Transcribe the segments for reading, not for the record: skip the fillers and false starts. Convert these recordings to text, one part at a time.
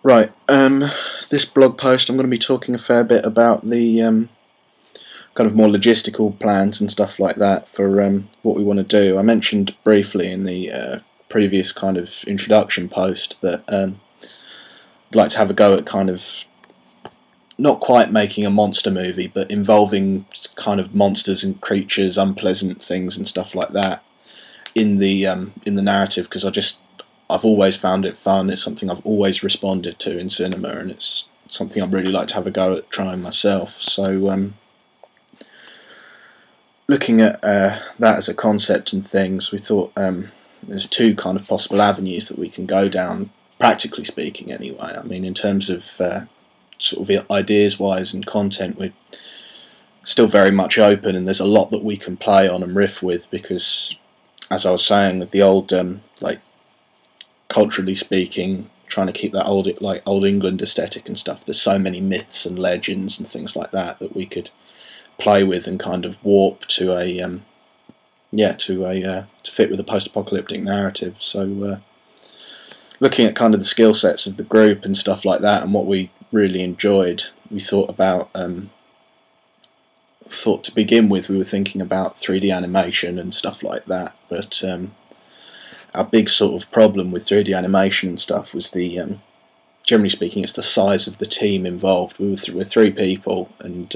Right, this blog post I'm going to be talking a fair bit about the kind of more logistical plans and stuff like that for what we want to do. I mentioned briefly in the previous kind of introduction post that I'd like to have a go at kind of not quite making a monster movie, but involving kind of monsters and creatures, unpleasant things and stuff like that in the narrative, because I've always found it fun. It's something I've always responded to in cinema, and it's something I'd really like to have a go at trying myself. So looking at that as a concept and things, we thought there's two kind of possible avenues that we can go down, practically speaking anyway. I mean, in terms of sort of ideas-wise and content, we're still very much open, and there's a lot that we can play on and riff with, because, as I was saying, with the old, like, culturally speaking, trying to keep that old England aesthetic and stuff, there's so many myths and legends and things like that that we could play with and kind of warp to a to fit with a post-apocalyptic narrative. So looking at kind of the skill sets of the group and stuff like that, and what we really enjoyed, we thought to begin with, we were thinking about 3D animation and stuff like that, but our big sort of problem with 3D animation and stuff was generally speaking, it's the size of the team involved. We're three people, and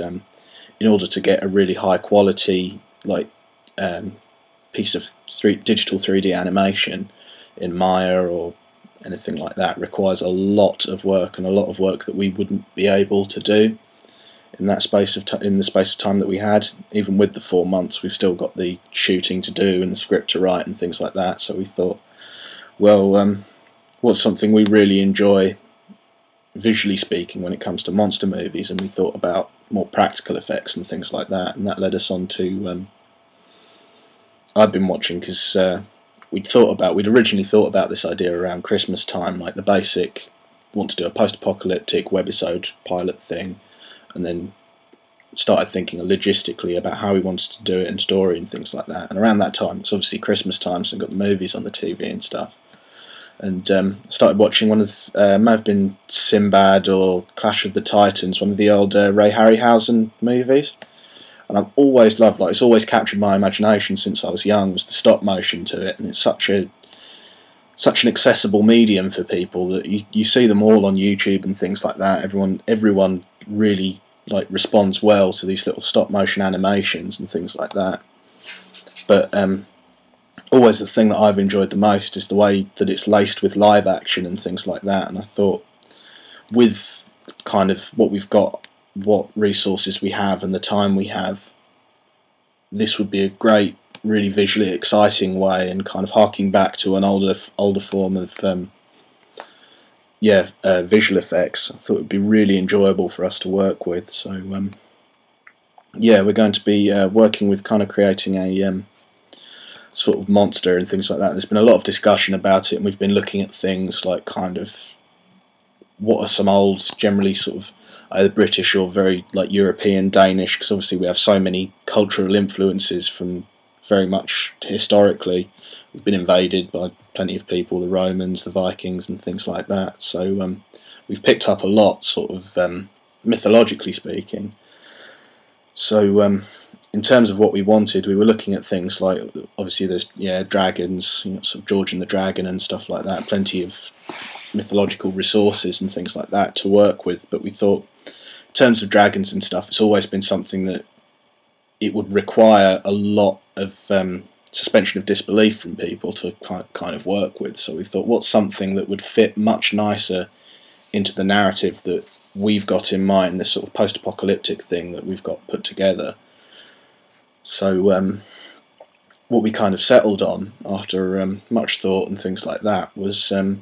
in order to get a really high quality piece of digital 3D animation in Maya or anything like that, requires a lot of work, and a lot of work that we wouldn't be able to do in the space of time that we had. Even with the 4 months, we've still got the shooting to do and the script to write and things like that. So we thought, well, what's something we really enjoy visually speaking when it comes to monster movies? And we thought about more practical effects and things like that, and that led us on to I've been watching, because we'd originally thought about this idea around Christmas time, like the basic, want to do a post-apocalyptic webisode pilot thing, and then started thinking logistically about how we wanted to do it in story and things like that. And around that time, it's obviously Christmas time, so we've got the movies on the TV and stuff. And started watching one of, may have been Sinbad or Clash of the Titans, one of the old Ray Harryhausen movies. And I've always loved, it's always captured my imagination since I was young, was the stop motion to it. And it's such an accessible medium for people that you see them all on YouTube and things like that. Everyone really responds well to these little stop motion animations and things like that. But always the thing that I've enjoyed the most is the way that it's laced with live action and things like that. And I thought, with kind of what we've got, what resources we have and the time we have, this would be a great, really visually exciting way, and kind of harking back to an older form of visual effects. I thought it would be really enjoyable for us to work with. So we're going to be working with kind of creating a sort of monster and things like that. There's been a lot of discussion about it, and we've been looking at things like kind of what are some old, generally sort of either British or very European, Danish, because obviously we have so many cultural influences from very much historically. We've been invaded by plenty of people, the Romans, the Vikings and things like that. So we've picked up a lot, sort of mythologically speaking. So in terms of what we wanted, we were looking at things like, obviously there's dragons, sort of George and the Dragon and stuff like that, plenty of mythological resources and things like that to work with. But we thought, in terms of dragons and stuff, it's always been something that it would require a lot of suspension of disbelief from people to kind of work with. So we thought, what's something that would fit much nicer into the narrative that we've got in mind, this sort of post-apocalyptic thing that we've got put together. So what we kind of settled on after much thought and things like that was the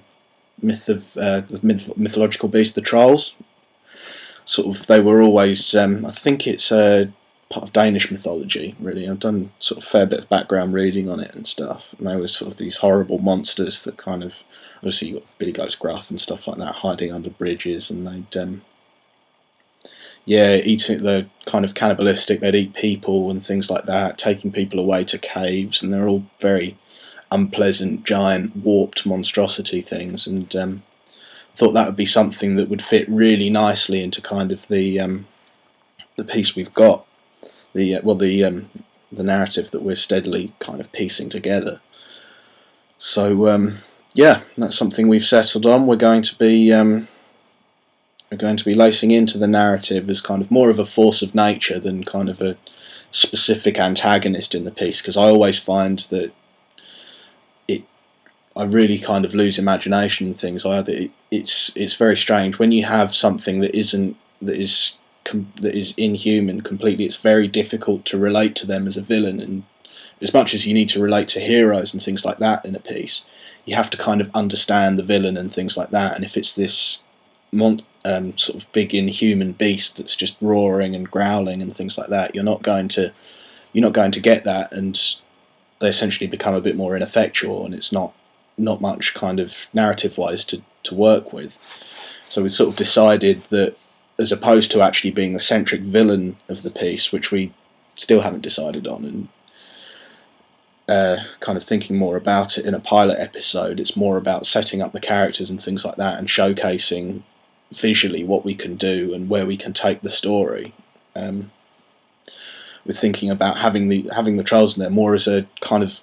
mythological beast, the trolls. Sort of, they were always, I think it's part of Danish mythology, really. I've done sort of a fair bit of background reading on it and stuff, and they were sort of these horrible monsters that kind of, obviously you got Billy Goat's Gruff and stuff like that hiding under bridges, and they'd they're kind of cannibalistic, they'd eat people and things like that, taking people away to caves, and they're all very unpleasant, giant, warped monstrosity things. And thought that would be something that would fit really nicely into kind of the piece we've got, the narrative that we're steadily kind of piecing together. So yeah, that's something we've settled on. We're going to be lacing into the narrative as kind of more of a force of nature than kind of a specific antagonist in the piece, because I always find that I really kind of lose imagination in things. It's very strange when you have something that is inhuman completely. It's very difficult to relate to them as a villain, and as much as you need to relate to heroes and things like that in a piece, you have to kind of understand the villain and things like that. And if it's this sort of big inhuman beast that's just roaring and growling and things like that, you're not going to get that, and they essentially become a bit more ineffectual, and it's not much kind of narrative wise to work with. So we sort of decided that, as opposed to actually being the centric villain of the piece, which we still haven't decided on, and kind of thinking more about it in a pilot episode, it's more about setting up the characters and things like that, and showcasing visually what we can do and where we can take the story. We're thinking about having the trolls in there more as a kind of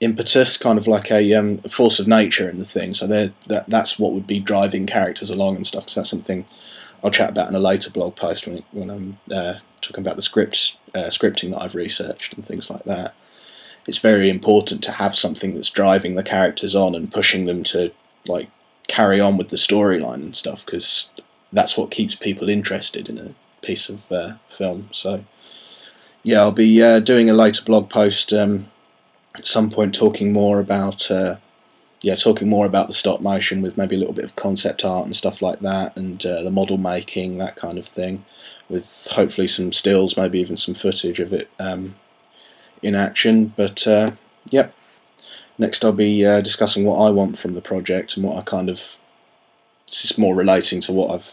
impetus, kind of like a force of nature in the thing. So that's what would be driving characters along and stuff. Because that's something I'll chat about in a later blog post when I'm talking about the scripting that I've researched and things like that. It's very important to have something that's driving the characters on and pushing them to like carry on with the storyline and stuff, because that's what keeps people interested in a piece of film. So yeah, I'll be doing a later blog post at some point talking more about the stop motion, with maybe a little bit of concept art and stuff like that, and the model making, that kind of thing, with hopefully some stills, maybe even some footage of it in action. But yep, next I'll be discussing what I want from the project and what I kind of, this is more relating to what I've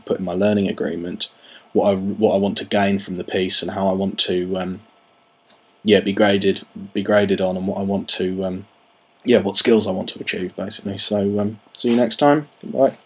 put in my learning agreement, what I want to gain from the piece, and how I want to be graded on, and what I want to what skills I want to achieve, basically. So see you next time. Goodbye.